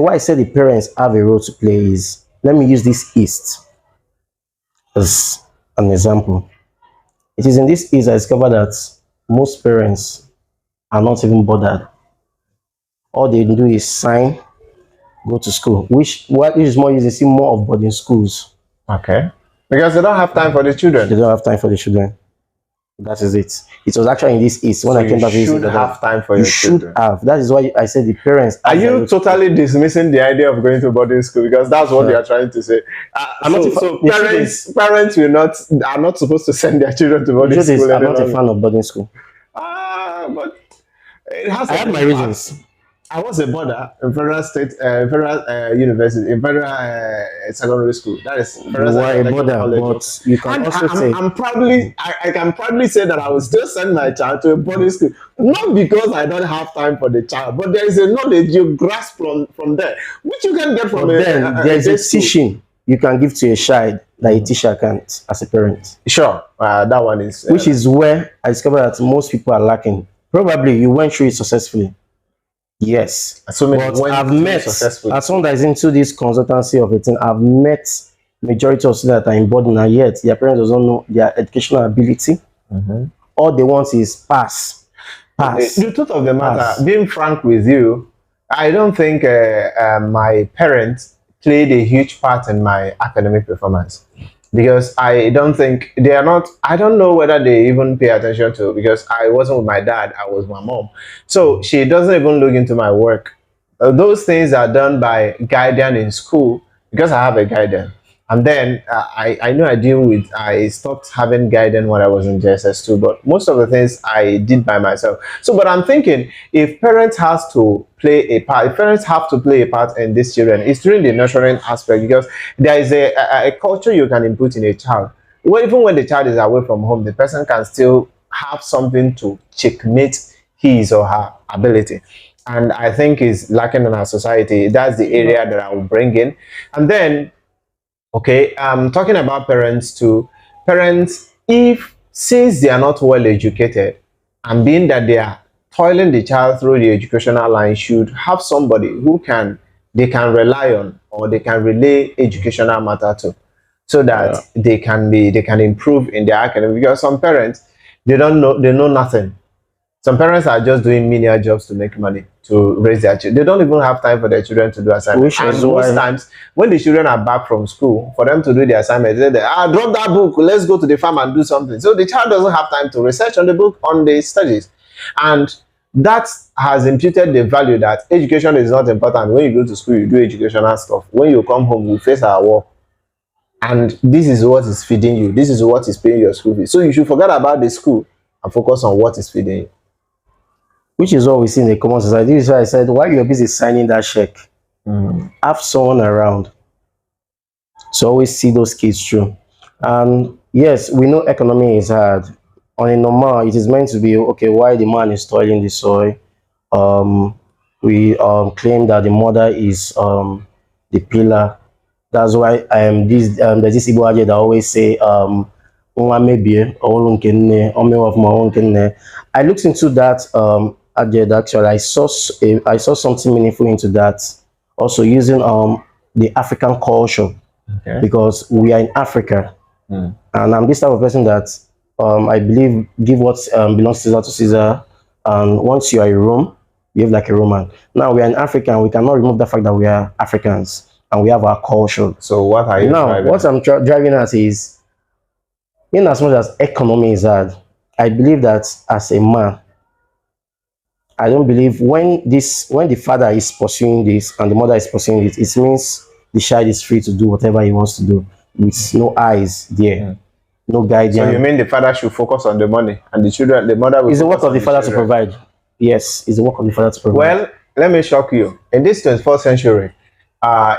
why I said the parents have a role to play is, let me use this East as an example. It is in this East I discovered that most parents are not even bothered. All they do is sign, go to school, which what is more, you see more of boarding schools. Okay. Because they don't have time for the They children. don't have time for the children. That is it. It was actually in this East when So I came you back to this should East, have time for you your should children. have. That is why I said the parents. Are have their you role to play. totally dismissing the idea of going to boarding school? Because that's what you are trying to say. I'm not a So the truth parents are not supposed to send their children to The boarding truth is, school I'm any not a longer. fan of boarding school. But it has I an have my impact. reasons. I was a boarder in federal university, in federal secondary school. That is You Federal are a Technical border, College. but you can And also say I can proudly say that I will still send my child to a boarding school, not because I don't have time for the child, but there is a knowledge you grasp from there, which you can get from but then there is day a school. teaching you can give to a child that a teacher can't as a parent. Sure, that one is. Which is where I discovered that most people are lacking. Probably you went through it successfully. Yes. So many But went I've through met, successfully. as someone that is into this consultancy of a thing, I've met majority of students that are in boarding and yet their parents don't know their educational ability. All they want is pass. Pass. The truth of the matter, Pass. being frank with you, I don't think my parents played a huge part in my academic performance, because I don't think they are not. I don't know whether they even pay attention to, because I wasn't with my dad, I was with my mom, so she doesn't even look into my work. Those things are done by guardian in school, because I have a guardian. And then I know I stopped having guidance when I was in JSS2, but most of the things I did by myself. So, but I'm thinking, if parents have to play a part in these children, it's during the nurturing aspect, because there is a culture you can input in a child. Well, even when the child is away from home, the person can still have something to checkmate his or her ability. And I think is lacking in our society. That's the area that I will bring in. And then, okay, I'm talking about parents too. Parents, if since they are not well educated, and being that they are toiling the child through the educational line, should have somebody they can rely on, or they can relay educational matter to, so that they can improve in their academic. Because some parents, they know nothing. Some parents are just doing menial jobs to make money to raise their children. They don't even have time for their children to do assignments. And most times, when the children are back from school, for them to do the assignment, they say, drop that book, let's go to the farm and do something. So the child doesn't have time to research on the book, on the studies. And that has imputed the value that education is not important. When you go to school, you do educational stuff. When you come home, you face our work. And this is what is feeding you. This is what is paying your school fees. So you should forget about the school and focus on what is feeding you. Which is what we see in the common society. This is why I said, while you're busy signing that check, have someone around to always see those kids through. And yes, we know economy is hard. On a normal, it is meant to be okay. Why the man is toiling the soil? We claim that the mother is the pillar. That's why there's this Igbo adage that always say I looked into that adage. Actually, I saw something meaningful into that. Also using the African culture, because we are in Africa, and I'm this type of person that I believe give what belongs to Caesar, and once you are a Rome, you live like a Roman. Now we are in Africa, and we cannot remove the fact that we are Africans and we have our culture. So what are you driving? What I'm driving at is, in as much as economy is hard, I believe that as a man, I don't believe when the father is pursuing this and the mother is pursuing it, it means the child is free to do whatever he wants to do with no eyes there, no guidance. So you mean the father should focus on the money, and the mother will. It's the work of the father to provide. Yes, it's the work of the father to provide. Well, let me shock you. In this 21st century,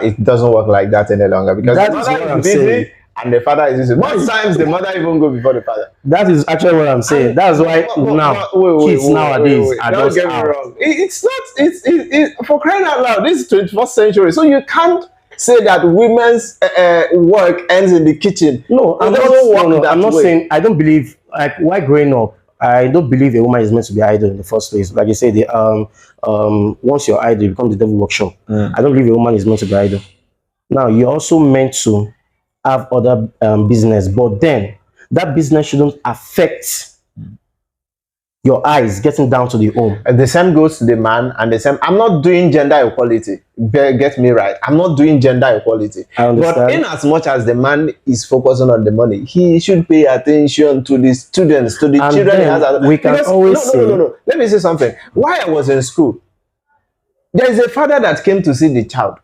it doesn't work like that any longer, because that the is mother what is I'm busy saying. And the father is busy. Most times the mother even go before the father. That is actually what I'm saying. That's why kids nowadays are just out. Wrong. It's not. It's for crying out loud. This is 21st century, so you can't say that women's work ends in the kitchen. No, I'm not saying. I don't believe, like, while growing up, I don't believe a woman is meant to be idle in the first place. Like you say, once you're idle, you become the devil workshop. I don't believe a woman is meant to be idle. Now, you're also meant to have other business, but then that business shouldn't affect your eyes getting down to the home. And the same goes to the man, and the same. I'm not doing gender equality. Get me right. I'm not doing gender equality. I understand. But in as much as the man is focusing on the money, he should pay attention to the students, to the And children. then we can always say, no. Let me say something. While I was in school, there is a father that came to see the child.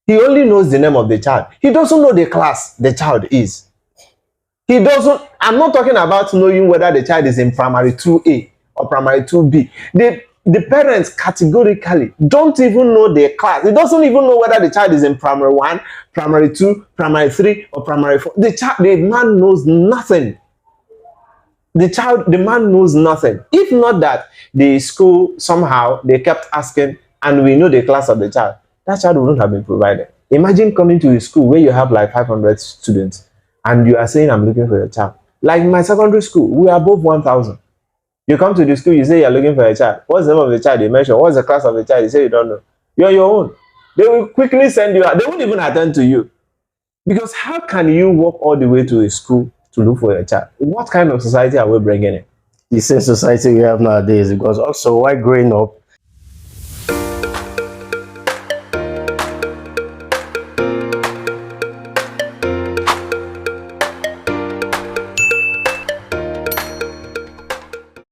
He only knows the name of the child. He doesn't know the class the child is. He doesn't. I'm not talking about knowing whether the child is in primary 2A or primary 2B. The parents categorically don't even know their class. They doesn't even know whether the child is in primary 1, primary 2, primary 3, or primary 4. The man knows nothing. The man knows nothing. If not that the school somehow they kept asking, and we know the class of the child, that child wouldn't have been provided. Imagine coming to a school where you have like 500 students, and you are saying, I'm looking for your child. Like in my secondary school, we are above 1,000. You come to the school, you say you're looking for a child. What's the name of the child? They mention. What's the class of the child? You say you don't know. You're your own. They will quickly send you out. They won't even attend to you. Because how can you walk all the way to a school to look for your child? What kind of society are we bringing in? The same society we have nowadays. Because also, while growing up,